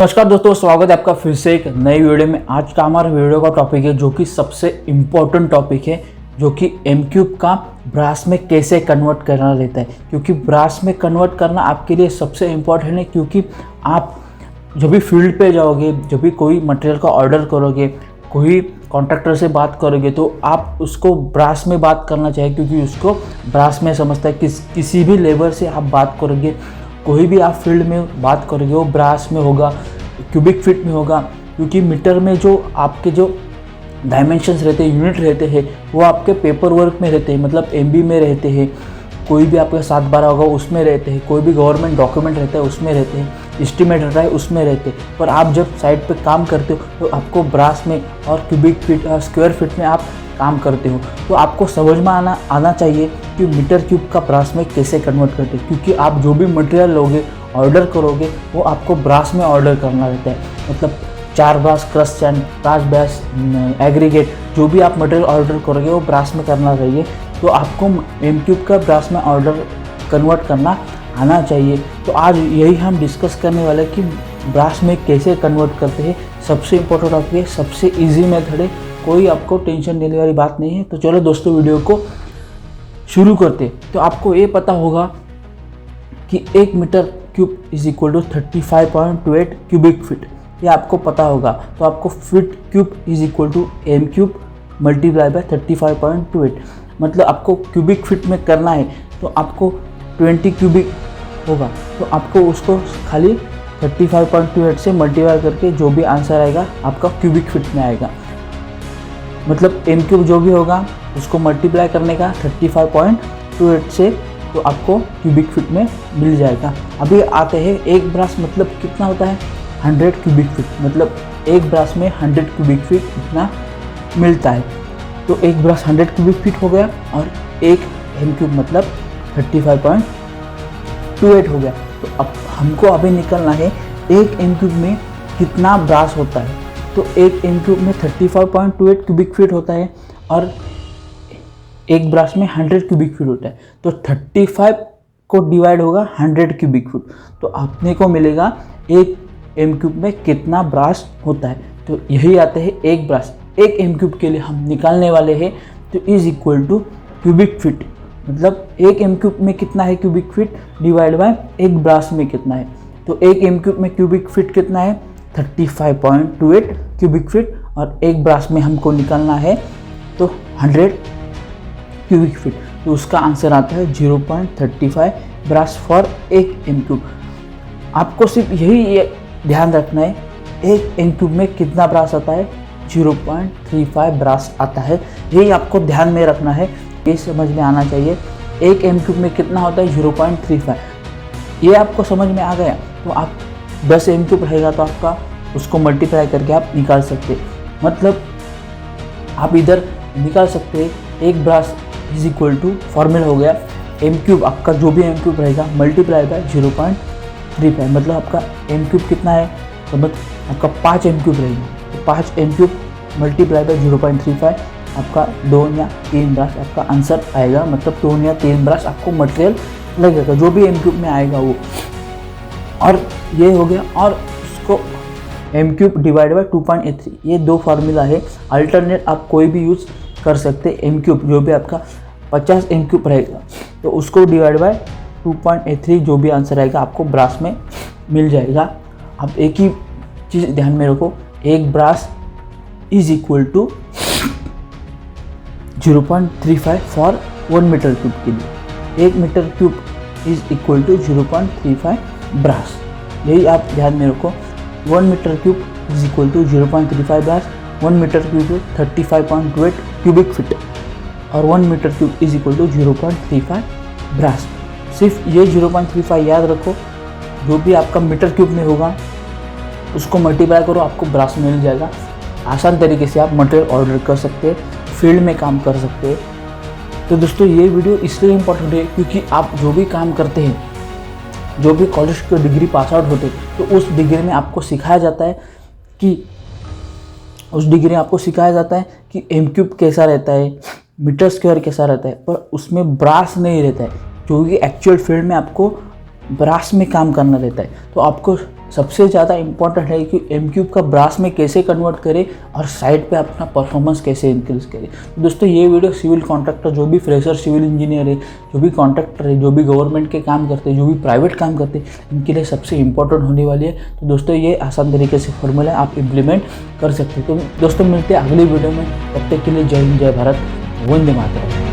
नमस्कार दोस्तों, स्वागत है आपका फिर से एक नई वीडियो में। आज का हमारा वीडियो का टॉपिक है जो कि सबसे इम्पोर्टेंट टॉपिक है, जो कि एम क्यूब का ब्रास में कैसे कन्वर्ट करना रहता है। क्योंकि ब्रास में कन्वर्ट करना आपके लिए सबसे इम्पोर्टेंट है, क्योंकि आप जब भी फील्ड पे जाओगे, जब भी कोई मटेरियल का ऑर्डर करोगे, कोई कॉन्ट्रैक्टर से बात करोगे, तो आप उसको ब्रास में बात करना चाहिए, क्योंकि उसको ब्रास में समझता है। किसी भी लेबर से आप बात करोगे, कोई भी आप फील्ड में बात करोगे, वो ब्रास में होगा, क्यूबिक फीट में होगा। क्योंकि मीटर में जो आपके जो डायमेंशंस रहते हैं, यूनिट रहते हैं, वो आपके पेपर वर्क में रहते हैं, मतलब एमबी में रहते हैं। कोई भी आपका 7/12 होगा उसमें रहते हैं, कोई भी गवर्नमेंट डॉक्यूमेंट रहता है उसमें रहते हैं, एस्टीमेट रहता है उसमें रहते हैं। पर आप जब साइट पे काम करते हो तो आपको ब्रास में और क्यूबिक फीट और स्क्वायर फीट में आप काम करते हो, तो आपको समझ में आना चाहिए कि मीटर क्यूब का ब्रास में कैसे कन्वर्ट करते हैं। क्योंकि आप जो भी मटेरियल लोगे, ऑर्डर करोगे, वो आपको ब्रास में ऑर्डर करना रहता है। मतलब 4 brass crush sand, 5 brass aggregate, जो भी आप मटेरियल ऑर्डर करोगे वो ब्रास में करना चाहिए। तो आपको एम क्यूब का ब्रास में ऑर्डर कन्वर्ट करना आना चाहिए। तो आज यही हम डिस्कस करने वाले हैं कि ब्रास में कैसे कन्वर्ट करते हैं। सबसे इम्पोर्टेंट टॉपिक है, सबसे ईजी मेथड है, कोई आपको टेंशन लेने वाली बात नहीं है। तो चलो दोस्तों, वीडियो को शुरू करते हैं। तो आपको ये पता होगा कि 1 metre cube is equal to 35.28 cubic feet, ये आपको पता होगा। तो आपको feet cube is equal to M cube multiply by 35.28, मतलब आपको क्यूबिक फीट में करना है तो आपको 20 क्यूबिक होगा। तो आपको उसको खाली 35.28 से मल्टीप्लाई करके जो भी आंसर आएगा आपका क्यूबिक फीट में आएगा। मतलब एम क्यूब जो भी होगा उसको मल्टीप्लाई करने का 35.28 से, तो आपको क्यूबिक फीट में मिल जाएगा। अभी आते हैं एक ब्रास मतलब कितना होता है, 100 क्यूबिक फीट। मतलब एक ब्रास में 100 क्यूबिक फीट इतना मिलता है। तो एक ब्रास 100 क्यूबिक फीट हो गया और एक एम क्यूब मतलब 35.28 हो गया। तो अब हमको अभी निकलना है एक एम क्यूब में कितना ब्रास होता है। तो एक एम क्यूब में 35.28 क्यूबिक फीट होता है और एक ब्रास में 100 क्यूबिक फीट होता है। तो 35 को डिवाइड होगा 100 क्यूबिक फीट, तो आपने को मिलेगा एक एम क्यूब में कितना ब्रास होता है। तो यही आते हैं एक ब्रास। एक एम क्यूब के लिए हम निकालने वाले हैं, तो is equal to cubic feet, मतलब एक एम क्यूब में कितना है क्यूबिक फीट डिवाइड बाय एक ब्रास में कितना है। तो एक एम क्यूब में क्यूबिक फीट कितना है, 35.28 क्यूबिक फीट, और एक ब्रास में हमको निकालना है तो 100 क्यूबिक फीट। तो उसका आंसर आता है 0.35 ब्रास फॉर एक एम क्यूब। आपको सिर्फ यही ध्यान रखना है, एक एम क्यूब में कितना ब्रास आता है, 0.35 ब्रास आता है। यही आपको ध्यान में रखना है, ये समझ में आना चाहिए। एक एम क्यूब में कितना होता है, 0.35। ये आपको समझ में आ गया तो आप 10 एम क्यूब रहेगा तो आपका उसको मल्टीप्लाई करके आप निकाल सकते हैं। मतलब आप इधर निकाल सकते हैं एक brass is equal to, formula हो गया एम क्यूब, आपका जो भी एम क्यूब रहेगा मल्टीप्लाई बाय 0.35। मतलब आपका एम क्यूब कितना है, तो मतलब आपका 5 एम क्यूब रहेगा। तो 5 एम क्यूब मल्टीप्लाई बाय 0.35, आपका 2 या 3 ब्रास आपका आंसर आएगा। मतलब 2 या 3 ब्रास आपको मटेरियल लगेगा, जो भी एम क्यूब में आएगा वो। और ये हो गया, और उसको एम क्यूब डिवाइड बाय 2.83, ये 2 फार्मूला है। अल्टरनेट आप कोई भी यूज़ कर सकते हैं। एम क्यूब जो भी आपका 50 एम क्यूब रहेगा तो उसको डिवाइड बाय 2.83, जो भी आंसर आएगा आपको ब्रास में मिल जाएगा। अब एक ही चीज़ ध्यान में रखो, एक brass is equal to 0.35 for 1 metre cube के लिए। 1 metre cube is equal to 0.35 brass. यही आप ध्यान में रखो, 1 metre cube is equal to 0.35 brass. 1 metre cube 35.28 cubic feet और 1 metre cube is equal to 0.35 brass. सिर्फ ये 0.35 याद रखो, जो भी आपका मीटर क्यूब में होगा उसको मल्टीप्लाई करो, आपको ब्रास में मिल जाएगा। आसान तरीके से आप मटेरियल ऑर्डर कर सकते हैं, फील्ड में काम कर सकते हैं। तो दोस्तों, ये वीडियो इसलिए इम्पोर्टेंट है क्योंकि आप जो भी काम करते हैं, जो भी कॉलेज की डिग्री पास आउट होते हैं, तो उस डिग्री में आपको सिखाया जाता है कि एम क्यूब कैसा रहता है, मीटर स्क्वायर कैसा रहता है, पर उसमें ब्रास नहीं रहता है। क्योंकि एक्चुअल फील्ड में आपको ब्रास में काम करना रहता है। तो आपको सबसे ज़्यादा इम्पॉर्टेंट है कि एम क्यूब का ब्रास में कैसे कन्वर्ट करें और साइड पे अपना परफॉर्मेंस कैसे इंक्रीज करें। तो दोस्तों ये वीडियो सिविल कॉन्ट्रैक्टर, जो भी फ्रेशर सिविल इंजीनियर है, जो भी कॉन्ट्रैक्टर है, जो भी गवर्नमेंट के काम करते हैं, जो भी प्राइवेट काम करते हैं, इनके लिए सबसे इंपॉर्टेंट होने वाली है। तो दोस्तों ये आसान तरीके से फॉर्मूला आप इम्प्लीमेंट कर सकते हैं। तो दोस्तों मिलते हैं अगली वीडियो में, तब तक के लिए जय हिंद, जय भारत, वंदे मातरम।